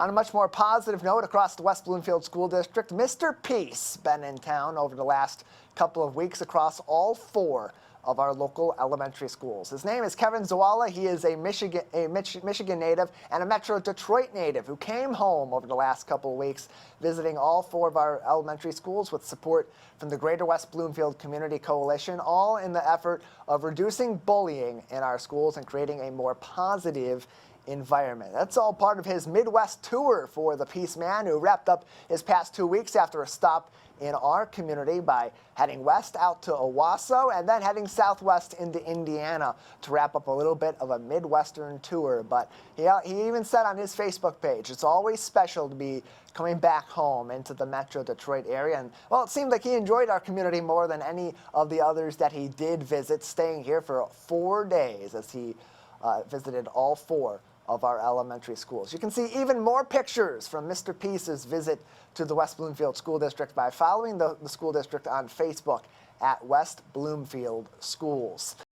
On a much more positive note, across the West Bloomfield School District, Mr. Peace been in town over the last couple of weeks across all 4 of our local elementary schools. His name is Kevin Zawala. He is a Michigan native and a Metro Detroit native who came home over the last couple of weeks, visiting all 4 of our elementary schools with support from the Greater West Bloomfield Community Coalition, all in the effort of reducing bullying in our schools and creating a more positive environment. That's all part of his Midwest tour for the Peace Man, who wrapped up his past 2 weeks after a stop in our community by heading west out to Owasso and then heading southwest into Indiana to wrap up a little bit of a Midwestern tour. But he even said on his Facebook page, it's always special to be coming back home into the Metro Detroit area. And well, it seemed like he enjoyed our community more than any of the others that he did visit, staying here for 4 days as he visited all 4 of our elementary schools. You can see even more pictures from Mr. Peace's visit to the West Bloomfield School District by following the school district on Facebook at West Bloomfield Schools.